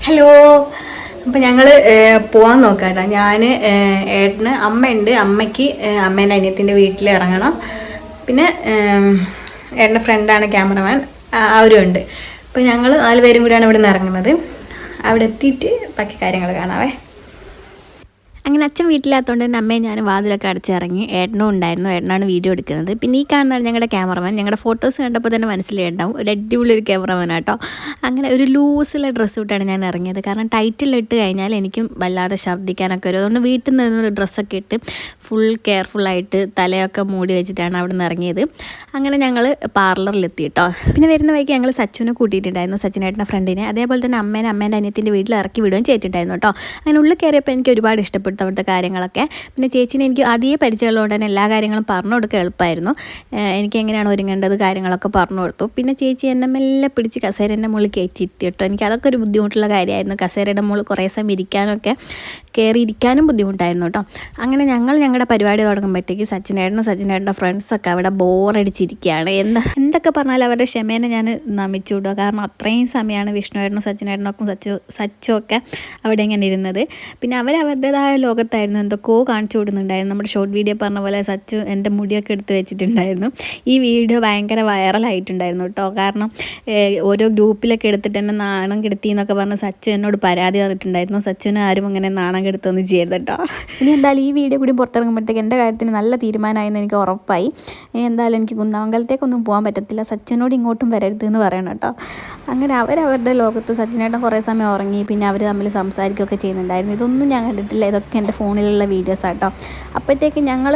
Hello. അപ്പം ഞങ്ങൾ പോകാൻ നോക്കാം കേട്ടോ. ഞാൻ ഏട്ടന് അമ്മയുണ്ട്, അമ്മയ്ക്ക് അമ്മേൻ്റെ അനിയത്തിൻ്റെ വീട്ടിൽ ഇറങ്ങണം. പിന്നെ ഏട്ടൻ്റെ ഫ്രണ്ടാണ് ക്യാമറമാൻ, അവരും ഉണ്ട്. അപ്പോൾ ഞങ്ങൾ 4 പേരും കൂടിയാണ് ഇവിടെ നിന്ന് ഇറങ്ങുന്നത്. അവിടെ എത്തിയിട്ട് ബാക്കി കാര്യങ്ങൾ കാണാവേ. അങ്ങനെ അച്ഛൻ വീട്ടിലാത്തതുകൊണ്ട് തന്നെ അമ്മയും ഞാൻ വാതിലൊക്കെ അടച്ചിറങ്ങി. ഏട്ടനും ഉണ്ടായിരുന്നു, ഏട്ടനാണ് വീഡിയോ എടുക്കുന്നത്. പിന്നെ ഈ കാണുന്നതാണ് ഞങ്ങളുടെ ക്യാമറമാൻ. ഞങ്ങളുടെ ഫോട്ടോസ് കണ്ടപ്പോൾ തന്നെ മനസ്സിലായിട്ടുണ്ടാവും, ഒരു അടിപൊളി ഒരു ക്യാമറമാൻ കേട്ടോ. അങ്ങനെ ഒരു ലൂസിലെ ഡ്രസ്സ് ഇട്ടാണ് ഞാൻ ഇറങ്ങിയത്. കാരണം ടൈറ്റിലിട്ട് കഴിഞ്ഞാൽ എനിക്കും വല്ലാതെ ഛർദ്ദിക്കാനൊക്കെ വരും. അതുകൊണ്ട് വീട്ടിൽ നിന്ന് ഡ്രസ്സൊക്കെ ഇട്ട് ഫുൾ കെയർഫുള്ളായിട്ട് തലയൊക്കെ മൂടി വെച്ചിട്ടാണ് അവിടെ നിന്ന് ഇറങ്ങിയത്. അങ്ങനെ ഞങ്ങൾ പാർലറിലെത്തി കേട്ടോ. പിന്നെ വരുന്ന വഴിക്ക് ഞങ്ങൾ സച്ചുവിനെ കൂട്ടിയിട്ടുണ്ടായിരുന്നു, സച്ചിനേട്ടൻ്റെ ഫ്രണ്ടിനെ. അതേപോലെ തന്നെ അമ്മേൻ്റെ അനിയത്തിൻ്റെ വീട്ടിൽ ഇറക്കി വിടുകയും ചെയ്തിട്ടുണ്ടായിരുന്നു കേട്ടോ. അങ്ങനെ ഉള്ളിൽ കയറിയപ്പോൾ എനിക്ക് ഒരുപാട് ഇഷ്ടപ്പെട്ടു അവിടുത്തെ കാര്യങ്ങളൊക്കെ. പിന്നെ ചേച്ചീനെ എനിക്ക് ആദ്യമേ പരിചയമുള്ളതുകൊണ്ട് തന്നെ എല്ലാ കാര്യങ്ങളും പറഞ്ഞു കൊടുക്കുക എളുപ്പമായിരുന്നു. എനിക്ക് എങ്ങനെയാണ് ഒരുങ്ങേണ്ടത് കാര്യങ്ങളൊക്കെ പറഞ്ഞു കൊടുത്തു. പിന്നെ ചേച്ചി എന്നെ മെല്ലെ പിടിച്ച് കസേരൻ്റെ മുകളിൽ കയറ്റിയിരുത്തി കേട്ടോ. എനിക്ക് അതൊക്കെ ഒരു ബുദ്ധിമുട്ടുള്ള കാര്യമായിരുന്നു. കസേരയുടെ മുകളിൽ കുറേ സമയം ഇരിക്കാനൊക്കെ, കയറി ഇരിക്കാനും ബുദ്ധിമുട്ടായിരുന്നു കേട്ടോ. അങ്ങനെ ഞങ്ങളുടെ പരിപാടി തുടങ്ങുമ്പോഴത്തേക്ക് സച്ചിനേട്ടൻ്റെ ഫ്രണ്ട്സൊക്കെ അവിടെ ബോറടിച്ചിരിക്കുകയാണ്. എന്തൊക്കെ പറഞ്ഞാലും അവരുടെ ക്ഷമേനെ ഞാൻ നമിച്ചു വിടുക. കാരണം അത്രയും സമയമാണ് വിഷ്ണുവേട്ടനും സച്ചിനേട്ടനൊപ്പം സച്ചുമൊക്കെ അവിടെ ഇങ്ങനെ ഇരുന്നത്. പിന്നെ അവരവരുടേതായ ലോകത്തായിരുന്നു, എന്തൊക്കെയോ കാണിച്ചു കൊടുക്കുന്നുണ്ടായിരുന്നു. നമ്മുടെ ഷോർട്ട് വീഡിയോ പറഞ്ഞ പോലെ സച്ചു എൻ്റെ മുടിയൊക്കെ എടുത്ത് വെച്ചിട്ടുണ്ടായിരുന്നു. ഈ വീഡിയോ ഭയങ്കര വൈറലായിട്ടുണ്ടായിരുന്നു കേട്ടോ. കാരണം ഓരോ ഗ്രൂപ്പിലൊക്കെ എടുത്തിട്ട് എന്നെ നാണം കെടുത്തി എന്നൊക്കെ പറഞ്ഞ് സച്ചു എന്നോട് പരാതി പറഞ്ഞിട്ടുണ്ടായിരുന്നു. സച്ചുവിനെ ആരും അങ്ങനെ നാണം കെടുത്തൊന്നും ചെയ്യരുത് കേട്ടോ. ഇനി എന്തായാലും ഈ വീഡിയോ കൂടി പുറത്തിറങ്ങുമ്പോഴത്തേക്ക് എൻ്റെ കാര്യത്തിന് നല്ല തീരുമാനമായെന്ന് എനിക്ക് ഉറപ്പായി. ഇനി എന്തായാലും എനിക്ക് കുന്നമംഗലത്തേക്കൊന്നും പോകാൻ പറ്റത്തില്ല, സച്ചിനോട് ഇങ്ങോട്ടും വരരുത് എന്ന് പറയണം കേട്ടോ. അങ്ങനെ അവരവരുടെ ലോകത്ത് സച്ചിനേട്ടൻ കുറേ സമയം ഉറങ്ങി. പിന്നെ അവർ തമ്മിൽ സംസാരിക്കുകയൊക്കെ ചെയ്യുന്നുണ്ടായിരുന്നു. ഇതൊന്നും ഞാൻ കണ്ടിട്ടില്ല, ഇതൊക്കെ എൻ്റെ ഫോണിലുള്ള വീഡിയോസ് ആട്ടോ. അപ്പോഴത്തേക്ക് ഞങ്ങൾ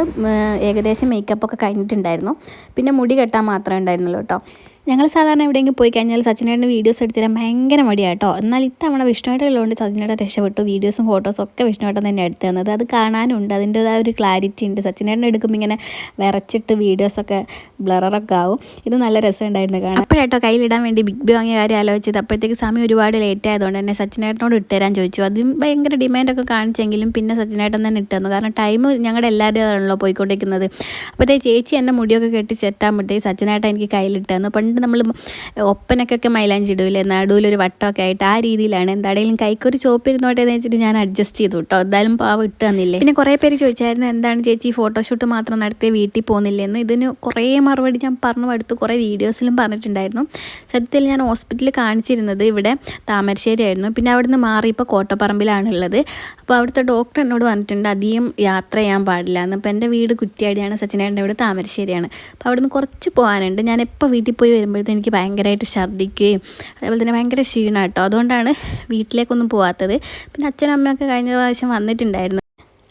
ഏകദേശം മേക്കപ്പൊക്കെ കഴിഞ്ഞിട്ടുണ്ടായിരുന്നു. പിന്നെ മുടി കെട്ടാൻ മാത്രമേ ഉണ്ടായിരുന്നുള്ളൂ കേട്ടോ. ഞങ്ങൾ സാധാരണ എവിടെയെങ്കിലും പോയി കഴിഞ്ഞാൽ സച്ചിനേട്ടൻ്റെ വീഡിയോസ് എടുത്ത് തരാൻ ഭയങ്കര മടിയാട്ടോ. എന്നാൽ ഇത്തവണ വിഷ്ണുവേട്ടനുള്ളതുകൊണ്ട് സച്ചിനേട്ടൻ രക്ഷപ്പെട്ടു. വീഡിയോസും ഫോട്ടോസും ഒക്കെ വിഷ്ണുവേട്ടൻ തന്നെ എടുത്തു തന്നത്. അത് കാണാനുണ്ട്, അതിൻ്റെതായ ഒരു ക്ലാരിറ്റി ഉണ്ട്. സച്ചിനേട്ടൻ എടുക്കുമ്പോൾ ഇങ്ങനെ വിറച്ചിട്ട് വീഡിയോസൊക്കെ ബ്ലററൊക്കെ ആവും. ഇത് നല്ല രസമുണ്ടായിരുന്നു കാണാൻ. അപ്പോഴേട്ടോ കയ്യിലിടാൻ വേണ്ടി ബിഗ് ബി വാങ്ങിയ കാര്യം ആലോചിച്ചത്. അപ്പോഴത്തേക്ക് സമയം ഒരുപാട് ലേറ്റ് ആയതുകൊണ്ട് തന്നെ സച്ചിനേട്ടനോട് ഇട്ടുതരാൻ ചോദിച്ചു. അതും ഭയങ്കര ഡിമാൻഡൊക്കെ കാണിച്ചെങ്കിലും പിന്നെ സച്ചിനേട്ടൻ തന്നെ ഇട്ടു തന്നു. കാരണം ടൈം ഞങ്ങളുടെ എല്ലാവരും ആണല്ലോ പോയിക്കൊണ്ടിരിക്കുന്നത്. അപ്പോഴത്തേക്ക് ചേച്ചി എൻ്റെ മുടിയൊക്കെ കെട്ടി സെറ്റാകുമ്പോഴത്തേക്ക് സച്ചിനേട്ടൻ എനിക്ക് കയ്യിലിട്ട് തന്നു. പണ്ട് നമ്മൾ ഒപ്പനക്കൊക്കെ മൈലാഞ്ചി ഇടൂലേ, നടുവിലൊരു വട്ടമൊക്കെ ആയിട്ട്, ആ രീതിയിലാണ്. എന്താണെങ്കിലും കൈക്കൊരു ചോപ്പിരുന്നോട്ടെ എന്ന് വെച്ചിട്ട് ഞാൻ അഡ്ജസ്റ്റ് ചെയ്തു കേട്ടോ. എന്തായാലും പാവം ഇട്ട് തന്നില്ലേ. പിന്നെ കുറേ പേര് ചോദിച്ചായിരുന്നു എന്താണ് ചേച്ചി ഫോട്ടോഷൂട്ട് മാത്രം നടത്തിയ വീട്ടിൽ പോകുന്നില്ലെന്ന്. ഇതിന് കുറേ മറുപടി ഞാൻ പറഞ്ഞു അടുത്ത് കുറേ വീഡിയോസിലും പറഞ്ഞിട്ടുണ്ടായിരുന്നു. സത്യത്തിൽ ഞാൻ ഹോസ്പിറ്റലിൽ കാണിച്ചിരുന്നത് ഇവിടെ താമരശ്ശേരി ആയിരുന്നു. പിന്നെ അവിടുന്ന് മാറി ഇപ്പോൾ കോട്ടപ്പറമ്പിലാണുള്ളത്. അപ്പോൾ അവിടുത്തെ ഡോക്ടർ എന്നോട് പറഞ്ഞിട്ടുണ്ട് അധികം യാത്ര ചെയ്യാൻ പാടില്ല എന്ന്. അപ്പോൾ എൻ്റെ വീട് കുറ്റ്യാടിയാണ്, സച്ചിനേട്ടൻ്റെ വീട് താമരശ്ശേരിയാണ്. അപ്പോൾ അവിടുന്ന് കുറച്ച് പോകാനുണ്ട്. ഞാൻ എപ്പോൾ വീട്ടിൽ പോയി വരുമ്പോഴത്തേക്ക് എനിക്ക് ഭയങ്കരമായിട്ട് ഛർദ്ദിക്കുകയും അതേപോലെ തന്നെ ഭയങ്കര ക്ഷീണം കേട്ടോ. അതുകൊണ്ടാണ് വീട്ടിലേക്കൊന്നും പോകാത്തത്. പിന്നെ അച്ഛനും അമ്മയൊക്കെ കഴിഞ്ഞ പ്രാവശ്യം വന്നിട്ടുണ്ടായിരുന്നു.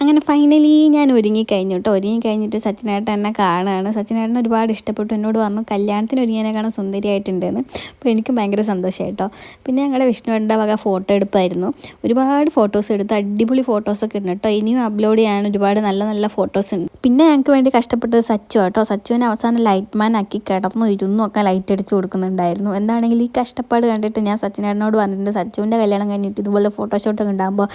അങ്ങനെ ഫൈനലി ഞാൻ ഒരുങ്ങിക്കഴിഞ്ഞു കേട്ടോ. ഒരുങ്ങിക്കഴിഞ്ഞിട്ട് സച്ചിനേട്ടൻ എന്നെ കാണുകയാണ്. സച്ചിനേട്ടൻ ഒരുപാട് ഇഷ്ടപ്പെട്ടു. എന്നോട് പറഞ്ഞു കല്യാണത്തിന് ഒരുങ്ങിയതിനേക്കാളും സുന്ദരിയായിട്ടുണ്ടെന്ന്. അപ്പോൾ എനിക്കും ഭയങ്കര സന്തോഷമായി കേട്ടോ. പിന്നെ ഞങ്ങളുടെ വിഷ്ണുവേട്ടൻ്റെ വക ഫോട്ടോ എടുപ്പായിരുന്നു. ഒരുപാട് ഫോട്ടോസ് എടുത്ത് അടിപൊളി ഫോട്ടോസൊക്കെ ഉണ്ട് കേട്ടോ. ഇനിയും അപ്ലോഡ് ചെയ്യാൻ ഒരുപാട് നല്ല നല്ല ഫോട്ടോസ് ഉണ്ട്. പിന്നെ ഞങ്ങൾക്ക് വേണ്ടി കഷ്ടപ്പെട്ടത് സച്ചു കേട്ടോ. സച്ചുവിനെ അവസാനം ലൈറ്റ് മാൻ ആക്കി കിടന്നു ഇരുന്നും ഒക്കെ ലൈറ്റ് അടിച്ച് കൊടുക്കുന്നുണ്ടായിരുന്നു. എന്താണെങ്കിൽ ഈ കഷ്ടപ്പാട് കണ്ടിട്ട് ഞാൻ സച്ചിനേട്ടനോട് പറഞ്ഞിട്ടുണ്ട് സച്ചുവിൻ്റെ കല്യാണം കഴിഞ്ഞിട്ട് ഇതുപോലെ ഫോട്ടോഷൂട്ടൊക്കെ ഉണ്ടാകുമ്പോൾ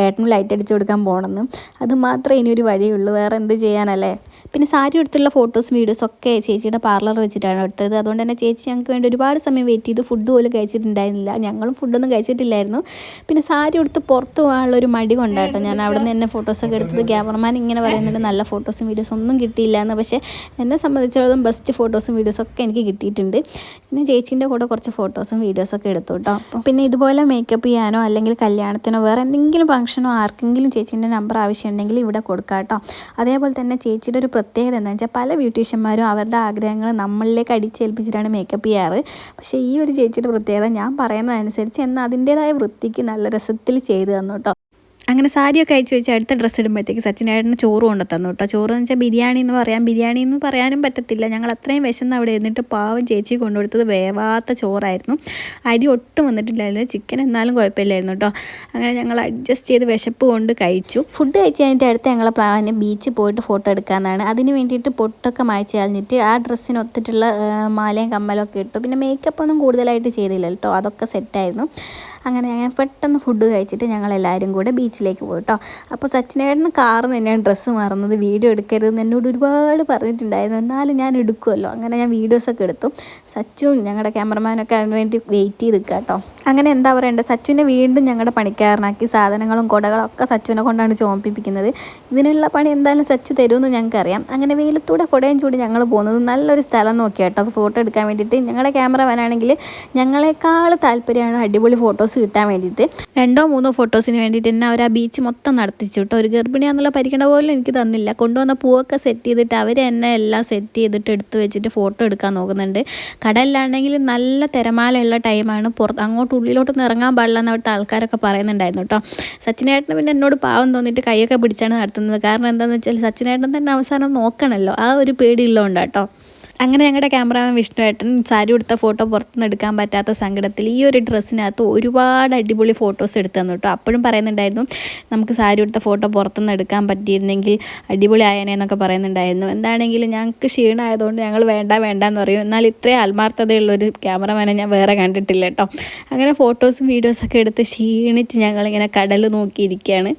ഏട്ടനും ലൈറ്റ് അടിച്ച് കൊടുക്കാൻ പോകണമെന്ന്. അത് മാത്രമേ ഇനി ഒരു വഴിയുള്ളൂ, വേറെ എന്ത് ചെയ്യാനല്ലേ. പിന്നെ സാരി എടുത്തുള്ള ഫോട്ടോസും വീഡിയോസും ഒക്കെ ചേച്ചിയുടെ പാർലർ വെച്ചിട്ടാണ് എടുത്തത്. അതുകൊണ്ട് തന്നെ ചേച്ചി ഞങ്ങൾക്ക് വേണ്ടി ഒരുപാട് സമയം വെയിറ്റ് ചെയ്തു. ഫുഡ് പോലും കഴിച്ചിട്ടുണ്ടായിരുന്നില്ല, ഞങ്ങളും ഫുഡൊന്നും കഴിച്ചിട്ടില്ലായിരുന്നു. പിന്നെ സാരി എടുത്ത് പുറത്ത് പോകാനുള്ള ഒരു മടി കൊണ്ടാട്ടോ ഞാൻ അവിടെ നിന്ന് തന്നെ ഫോട്ടോസൊക്കെ എടുത്തത്. ക്യാമറമാൻ ഇങ്ങനെ പറയുന്നുണ്ട് നല്ല ഫോട്ടോസും വീഡിയോസും ഒന്നും കിട്ടിയില്ല എന്ന്. പക്ഷേ എന്നെ സംബന്ധിച്ചിടത്തോളം ബെസ്റ്റ് ഫോട്ടോസും വീഡിയോസൊക്കെ എനിക്ക് കിട്ടിയിട്ടുണ്ട്. പിന്നെ ചേച്ചീൻ്റെ കൂടെ കുറച്ച് ഫോട്ടോസും വീഡിയോസൊക്കെ എടുത്തു കേട്ടോ. അപ്പം പിന്നെ ഇതുപോലെ മേക്കപ്പ് ചെയ്യാനോ അല്ലെങ്കിൽ കല്യാണത്തിനോ വേറെ എന്തെങ്കിലും ഫംഗ്ഷനോ ആർക്കെങ്കിലും ചേച്ചീൻ്റെ നമ്പർ ആവശ്യമുണ്ടെങ്കിൽ ഇവിടെ കൊടുക്കാം കേട്ടോ. അതേപോലെ തന്നെ ചേച്ചിയുടെ ഒരു പ്രത്യേകത എന്താണെന്ന് വെച്ചാൽ പല ബ്യൂട്ടീഷ്യന്മാരും അവരുടെ ആഗ്രഹങ്ങൾ നമ്മളിലേക്ക് അടിച്ചേൽപ്പിച്ചിട്ടാണ് മേക്കപ്പ് ചെയ്യാറ്. പക്ഷേ ഈ ഒരു ചേച്ചിയുടെ പ്രത്യേകത ഞാൻ പറയുന്നതനുസരിച്ച് എന്നാൽ അതിൻ്റേതായ വൃത്തിക്ക് നല്ല രസത്തിൽ ചെയ്തു തന്നു കേട്ടോ. അങ്ങനെ സാരിയൊക്കെ അയച്ചു വെച്ച് അടുത്ത ഡ്രസ്സ് ഇടുമ്പോഴത്തേക്ക് സച്ചിനേട്ടന് ചോറ് കൊണ്ട് തന്നു കേട്ടോ. ചോറ് എന്ന് വെച്ചാൽ ബിരിയാണി എന്ന് പറയാനും പറ്റത്തില്ല. ഞങ്ങൾ അത്രയും വിശന്ന് അവിടെ ഇരുന്നിട്ട് പാവം ചേച്ചി കൊണ്ടുകൊടുത്തത് വേവാത്ത ചോറായിരുന്നു. അരി ഒട്ടും വന്നിട്ടില്ലായിരുന്നു. ചിക്കൻ എന്നാലും കുഴപ്പമില്ലായിരുന്നു കേട്ടോ. അങ്ങനെ ഞങ്ങൾ അഡ്ജസ്റ്റ് ചെയ്ത് വിശപ്പ് കൊണ്ട് കഴിച്ചു. ഫുഡ് കഴിച്ച് കഴിഞ്ഞിട്ട് അടുത്ത് ഞങ്ങളെ പ്ലാന് ബീച്ചിൽ പോയിട്ട് ഫോട്ടോ എടുക്കാമെന്നാണ്. അതിന് വേണ്ടിയിട്ട് പൊട്ടൊക്കെ മായ്ച്ച് കളഞ്ഞിട്ട് ആ ഡ്രസ്സിനൊത്തിട്ടുള്ള മാലയും കമ്മലൊക്കെ ഇട്ടു. പിന്നെ മേക്കപ്പ് ഒന്നും കൂടുതലായിട്ട് ചെയ്തില്ല കേട്ടോ, അതൊക്കെ സെറ്റായിരുന്നു. അങ്ങനെ ഞാൻ പെട്ടെന്ന് ഫുഡ് കഴിച്ചിട്ട് ഞങ്ങളെല്ലാവരും കൂടെ ബീച്ചിലേക്ക് പോയി കേട്ടോ. അപ്പോൾ സച്ചിനേട്ടന് കാറിൽ നിന്ന് തന്നെയാണ് ഡ്രസ്സ് മാറുന്നത്, വീഡിയോ എടുക്കരുതെന്ന് എന്നോട് ഒരുപാട് പറഞ്ഞിട്ടുണ്ടായിരുന്നു. എന്നാലും ഞാൻ എടുക്കുമല്ലോ, അങ്ങനെ ഞാൻ വീഡിയോസൊക്കെ എടുത്തു. സച്ചുവും ഞങ്ങളുടെ ക്യാമറമാനൊക്കെ അതിന് വേണ്ടി വെയിറ്റ് ചെയ്ത് നിൽക്കുക കേട്ടോ. അങ്ങനെ എന്താ പറയണ്ടത്, സച്ചുവിനെ വീണ്ടും ഞങ്ങളുടെ പണിക്കാരനാക്കി സാധനങ്ങളും കുടകളും ഒക്കെ സച്ചുവിനെ കൊണ്ടാണ് ചോമിപ്പിക്കുന്നത്. ഇതിനുള്ള പണി എന്തായാലും സച്ചു തരുമെന്ന് ഞങ്ങൾക്കറിയാം. അങ്ങനെ വെയിലത്തൂടെ കുടയും ചൂടി ഞങ്ങൾ പോകുന്നത് നല്ലൊരു സ്ഥലം നോക്കി കേട്ടോ ഫോട്ടോ എടുക്കാൻ വേണ്ടിയിട്ട്. ഞങ്ങളുടെ ക്യാമറമാനാണെങ്കിൽ ഞങ്ങളെക്കാൾ താല്പര്യമാണ് അടിപൊളി ഫോട്ടോസ് കിട്ടാൻ വേണ്ടിയിട്ട്. 2-3 ഫോട്ടോസിന് വേണ്ടിയിട്ട് തന്നെ അവർ ആ ബീച്ച് മൊത്തം നടത്തിച്ചു കേട്ടോ. ഒരു ഗർഭിണിയാന്നുള്ള പരിഗണന പോലും എനിക്ക് തന്നില്ല. കൊണ്ടുവന്ന പൂവൊക്കെ സെറ്റ് ചെയ്തിട്ട് അവർ തന്നെ എല്ലാം സെറ്റ് ചെയ്തിട്ട് എടുത്ത് വെച്ചിട്ട് ഫോട്ടോ എടുക്കാൻ നോക്കുന്നുണ്ട്. കടലിലാണെങ്കിൽ നല്ല തിരമാലയുള്ള ടൈമാണ്, അങ്ങോട്ട് ഉള്ളിലോട്ടൊന്നും ഇറങ്ങാൻ പാടില്ല എന്ന് അവിടുത്തെ ആൾക്കാരൊക്കെ പറയുന്നുണ്ടായിരുന്നു കേട്ടോ. സച്ചിനേട്ടന് പിന്നെ എന്നോട് പാവം തോന്നിയിട്ട് കൈയൊക്കെ പിടിച്ചാണ് നടത്തുന്നത്. കാരണം എന്താണെന്ന് വെച്ചാൽ സച്ചിനേട്ടൻ തന്നെ അവസാനം നോക്കണമല്ലോ, ആ ഒരു പേടിയുള്ളതുകൊണ്ട് കേട്ടോ. അങ്ങനെ ഞങ്ങളുടെ ക്യാമറാമാൻ വിഷ്ണുവേട്ടൻ സാരി എടുത്ത ഫോട്ടോ പുറത്തുനിന്ന് എടുക്കാൻ പറ്റാത്ത സങ്കടത്തിൽ ഈ ഒരു ഡ്രസ്സിനകത്ത് ഒരുപാട് അടിപൊളി ഫോട്ടോസ് എടുത്തു തന്നു കേട്ടോ. അപ്പോഴും പറയുന്നുണ്ടായിരുന്നു നമുക്ക് സാരി എടുത്ത ഫോട്ടോ പുറത്തുനിന്ന് എടുക്കാൻ പറ്റിയിരുന്നെങ്കിൽ അടിപൊളി ആയനെ എന്നൊക്കെ പറയുന്നുണ്ടായിരുന്നു. എന്താണെങ്കിലും ഞങ്ങൾക്ക് ക്ഷീണമായതുകൊണ്ട് ഞങ്ങൾ വേണ്ടെന്ന് പറയും. എന്നാൽ ഇത്രയും ആത്മാർത്ഥതയുള്ളൊരു ക്യാമറമാനെ ഞാൻ വേറെ കണ്ടിട്ടില്ല കേട്ടോ. അങ്ങനെ ഫോട്ടോസും വീഡിയോസൊക്കെ എടുത്ത് ക്ഷീണിച്ച് ഞങ്ങളിങ്ങനെ കടൽ നോക്കിയിരിക്കുകയാണ്.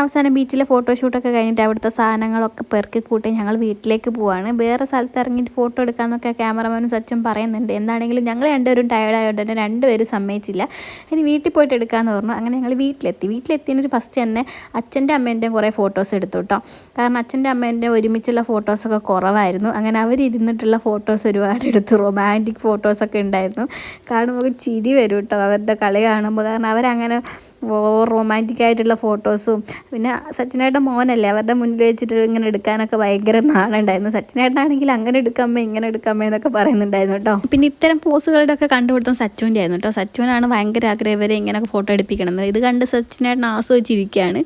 അവസാനം ബീച്ചിലെ ഫോട്ടോഷൂട്ടൊക്കെ കഴിഞ്ഞിട്ട് അവിടുത്തെ സാധനങ്ങളൊക്കെ പെറുക്കി കൂട്ടി ഞങ്ങൾ വീട്ടിലേക്ക് പോവാണ്. വേറെ സ്ഥലത്ത് ഇറങ്ങിയിട്ട് ഫോട്ടോ എടുക്കാമെന്നൊക്കെ ക്യാമറമാനും സച്ചും പറയുന്നുണ്ട്. എന്താണെങ്കിലും ഞങ്ങൾ രണ്ടുപേരും ടയർഡായതുകൊണ്ട് തന്നെ രണ്ടുപേരും സമ്മതിച്ചില്ല. ഇനി വീട്ടിൽ പോയിട്ട് എടുക്കാമെന്ന് പറഞ്ഞു. അങ്ങനെ ഞങ്ങൾ വീട്ടിലെത്തിയിട്ട് ഫസ്റ്റ് തന്നെ അച്ഛൻ്റെ അമ്മേൻ്റെയും കുറേ ഫോട്ടോസ് എടുത്തു കേട്ടോ. കാരണം അച്ഛൻ്റെ അമ്മേൻ്റെ ഒരുമിച്ചുള്ള ഫോട്ടോസൊക്കെ കുറവായിരുന്നു. അങ്ങനെ അവരിരുന്നിട്ടുള്ള ഫോട്ടോസ് ഒരുപാട് എടുത്തു. റൊമാൻറ്റിക് ഫോട്ടോസൊക്കെ ഉണ്ടായിരുന്നു. കാണുമ്പോൾ ചിരി വരും കേട്ടോ അവരുടെ കളി കാണുമ്പോൾ. കാരണം അവരങ്ങനെ റൊമാൻറ്റിക് ആയിട്ടുള്ള ഫോട്ടോസും പിന്നെ സച്ചിനേട്ടൻ മോനല്ലേ, അവരുടെ മുന്നിൽ വെച്ചിട്ട് ഇങ്ങനെ എടുക്കാനൊക്കെ ഭയങ്കര നാളുണ്ടായിരുന്നു. സച്ചിനേട്ടനാണെങ്കിൽ അങ്ങനെ എടുക്കാമേ ഇങ്ങനെ എടുക്കാമേ എന്നൊക്കെ പറയുന്നുണ്ടായിരുന്നു കേട്ടോ. പിന്നെ ഇത്തരം പോസുകളുടെ ഒക്കെ കണ്ടുപിടുത്തം സച്ചുവിൻ്റെ ആയിരുന്നു കേട്ടോ. സച്ചുവിനാണ് ഭയങ്കര ആഗ്രഹം ഇവരെ ഇങ്ങനെയൊക്കെ ഫോട്ടോ എടുപ്പിക്കണമെന്ന്. ഇത് കണ്ട് സച്ചിനേട്ടൻ ആസ്വദിച്ചിരിക്കുകയാണ്.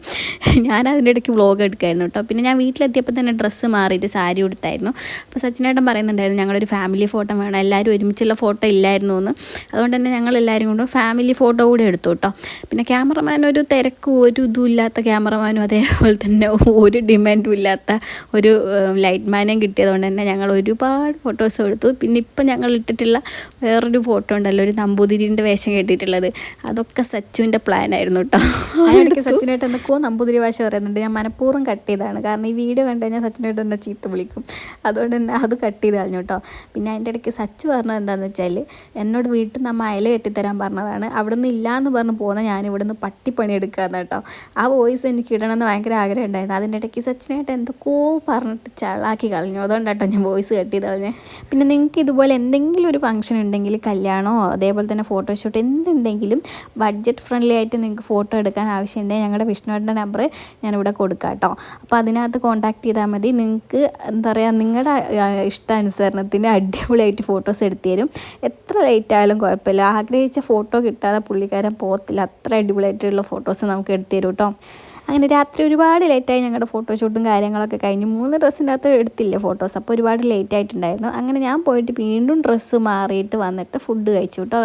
ഞാൻ അതിൻ്റെ ഇടയ്ക്ക് വ്ളോഗ് എടുക്കായിരുന്നു കേട്ടോ. പിന്നെ ഞാൻ വീട്ടിലെത്തിയപ്പോൾ തന്നെ ഡ്രസ്സ് മാറിയിട്ട് സാരി ഉടുത്തായിരുന്നു. അപ്പോൾ സച്ചിനേട്ടൻ പറയുന്നുണ്ടായിരുന്നു ഞങ്ങളൊരു ഫാമിലി ഫോട്ടോ വേണം, എല്ലാവരും ഒരുമിച്ചുള്ള ഫോട്ടോ ഇല്ലായിരുന്നു എന്ന്. അതുകൊണ്ട് തന്നെ ഞങ്ങൾ എല്ലാവരും കൊണ്ട് ഫാമിലി ഫോട്ടോ കൂടെ എടുത്തു കേട്ടോ. പിന്നെ ക്യാമറമാൻ ഒരു തിരക്കും ഒരു ഇതും ഇല്ലാത്ത ക്യാമറമാനും അതേപോലെ തന്നെ ഒരു ഡിമാൻഡും ഇല്ലാത്ത ഒരു ലൈറ്റ് മാനെയും കിട്ടിയതുകൊണ്ട് തന്നെ ഞങ്ങൾ ഒരുപാട് ഫോട്ടോസ് എടുത്തു. പിന്നെ ഇപ്പം ഞങ്ങൾ ഇട്ടിട്ടുള്ള വേറൊരു ഫോട്ടോ ഉണ്ടല്ലോ, ഒരു നമ്പൂതിരിൻ്റെ വേഷം കെട്ടിയിട്ടുള്ളത്, അതൊക്കെ സച്ചുവിൻ്റെ പ്ലാനായിരുന്നു കേട്ടോ. അതിനിടയ്ക്ക് സച്ചിനായിട്ട് എന്തൊക്കെയോ നമ്പൂതിരി ഭാഷ പറയുന്നുണ്ട്. ഞാൻ മനഃപൂർവ്വം കട്ട് ചെയ്തതാണ്. കാരണം ഈ വീഡിയോ കണ്ടു കഴിഞ്ഞാൽ സച്ചിനായിട്ട് എന്നെ ചീത്ത വിളിക്കും. അതുകൊണ്ട് തന്നെ അത് കട്ട് ചെയ്ത് കളഞ്ഞു കേട്ടോ. പിന്നെ അതിൻ്റെ ഇടയ്ക്ക് സച്ചു പറഞ്ഞത് എന്താണെന്ന് വെച്ചാൽ എന്നോട് വീട്ടിൽ നമ്മൾ അയല കെട്ടിത്തരാൻ പറഞ്ഞതാണ്. അവിടെ നിന്ന് ഇല്ലയെന്ന് പറഞ്ഞ് പോകുന്ന ഞാനിവിടുന്ന് പട്ടിപ്പണി എടുക്കാമെന്ന് കേട്ടോ. ആ വോയിസ് എനിക്ക് ഇടണമെന്ന് ഭയങ്കര ആഗ്രഹം ഉണ്ടായിരുന്നു. അതിൻ്റെ ഇടയ്ക്ക് സച്ചിനായിട്ട് എന്തൊക്കെയോ പറഞ്ഞിട്ട് ചളാക്കി കളഞ്ഞു. അതുകൊണ്ടാട്ടോ ഞാൻ വോയിസ് കട്ട് ചെയ്ത് കളഞ്ഞേ. പിന്നെ നിങ്ങൾക്ക് ഇതുപോലെ എന്തെങ്കിലും ഒരു ഫംഗ്ഷൻ ഉണ്ടെങ്കിൽ, കല്യാണമോ അതേപോലെ തന്നെ ഫോട്ടോഷൂട്ട് എന്തുണ്ടെങ്കിലും ബഡ്ജറ്റ് ഫ്രണ്ട്ലി ആയിട്ട് നിങ്ങൾക്ക് ഫോട്ടോ എടുക്കാൻ ആവശ്യമുണ്ടെങ്കിൽ ഞങ്ങളുടെ വിഷ്ണുവേട്ടൻ്റെ നമ്പർ ഞാനിവിടെ കൊടുക്കാം കേട്ടോ. അപ്പോൾ അതിനകത്ത് കോൺടാക്ട് ചെയ്താൽ മതി. നിങ്ങൾക്ക് എന്താ പറയുക, നിങ്ങളുടെ ഇഷ്ടാനുസരണത്തിന് അടിപൊളിയായിട്ട് ഫോട്ടോസ് എടുത്തു തരും. എത്ര ലേറ്റ് ആയാലും കുഴപ്പമില്ല. ആഗ്രഹിച്ച ഫോട്ടോ കിട്ടാതെ പുള്ളിക്കാരൻ പോകത്തില്ല. അത്ര അടിപൊളിയായിട്ടുള്ള ഫോട്ടോസ് നമുക്ക് എടുത്തു തരും കേട്ടോ. അങ്ങനെ രാത്രി ഒരുപാട് ലേറ്റായി ഞങ്ങളുടെ ഫോട്ടോഷൂട്ടും കാര്യങ്ങളൊക്കെ കഴിഞ്ഞ് 3 ഡ്രസ്സിൻ്റെ അകത്ത് എടുത്തില്ലേ ഫോട്ടോസ്. അപ്പോൾ ഒരുപാട് ലേറ്റ് ആയിട്ടുണ്ടായിരുന്നു. അങ്ങനെ ഞാൻ പോയിട്ട് വീണ്ടും ഡ്രസ്സ് മാറിയിട്ട് വന്നിട്ട് ഫുഡ് കഴിച്ചു കേട്ടോ.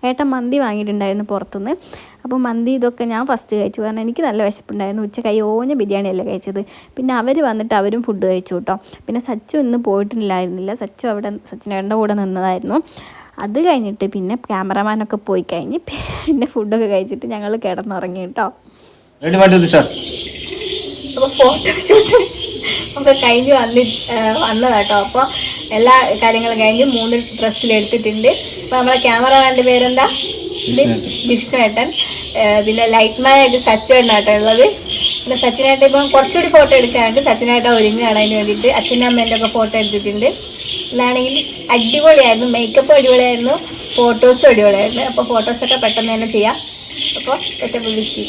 ഏട്ടൻ മന്തി വാങ്ങിയിട്ടുണ്ടായിരുന്നു പുറത്തുനിന്ന്. അപ്പോൾ മന്തി ഇതൊക്കെ ഞാൻ ഫസ്റ്റ് കഴിച്ചു. കാരണം എനിക്ക് നല്ല വിശപ്പുണ്ടായിരുന്നു. ഉച്ച ഓഞ്ഞ ബിരിയാണിയല്ലേ കഴിച്ചത്. പിന്നെ അവർ വന്നിട്ട് അവരും ഫുഡ് കഴിച്ചു കേട്ടോ. പിന്നെ സച്ചു ഇന്ന് പോയിട്ടില്ലായിരുന്നില്ല. സച്ചു അവിടെ സച്ചിനേട്ടൻ്റെ കൂടെ നിന്നതായിരുന്നു. അത് കഴിഞ്ഞിട്ട് പിന്നെ ക്യാമറമാനൊക്കെ പോയി കഴിഞ്ഞ് പിന്നെ ഫുഡൊക്കെ കഴിച്ചിട്ട് ഞങ്ങൾ കിടന്നുറങ്ങി കേട്ടോ. അപ്പോൾ ഫോട്ടോഷൂട്ട് ഒക്കെ കഴിഞ്ഞ് വന്നതാട്ടോ. അപ്പോൾ എല്ലാ കാര്യങ്ങളും കഴിഞ്ഞ് 3 ഡ്രസ്സിലെടുത്തിട്ടുണ്ട്. അപ്പോൾ നമ്മളെ ക്യാമറമാൻ്റെ പേരെന്താ? വിഷ്ണുവേട്ടൻ. പിന്നെ ലൈറ്റ് മാനായിട്ട് സച്ചുവേട്ടനാട്ടോ ഉള്ളത്. പിന്നെ സച്ചിനായിട്ട് ഇപ്പം കുറച്ചുകൂടി ഫോട്ടോ എടുക്കാറുണ്ട്. സച്ചിനായിട്ട് ഒരുങ്ങുകയാണ് അതിന് വേണ്ടിയിട്ട്. അച്ഛൻ്റെ അമ്മേൻ്റെ ഒക്കെ ഫോട്ടോ എടുത്തിട്ടുണ്ട്. ഇതാണെങ്കിൽ അടിപൊളിയായിരുന്നു. മേക്കപ്പ് അടിപൊളിയായിരുന്നു, ഫോട്ടോസും അടിപൊളിയായിരുന്നു. അപ്പോൾ ഫോട്ടോസൊക്കെ പെട്ടെന്ന് തന്നെ ചെയ്യാം. അപ്പോൾ ബിസി.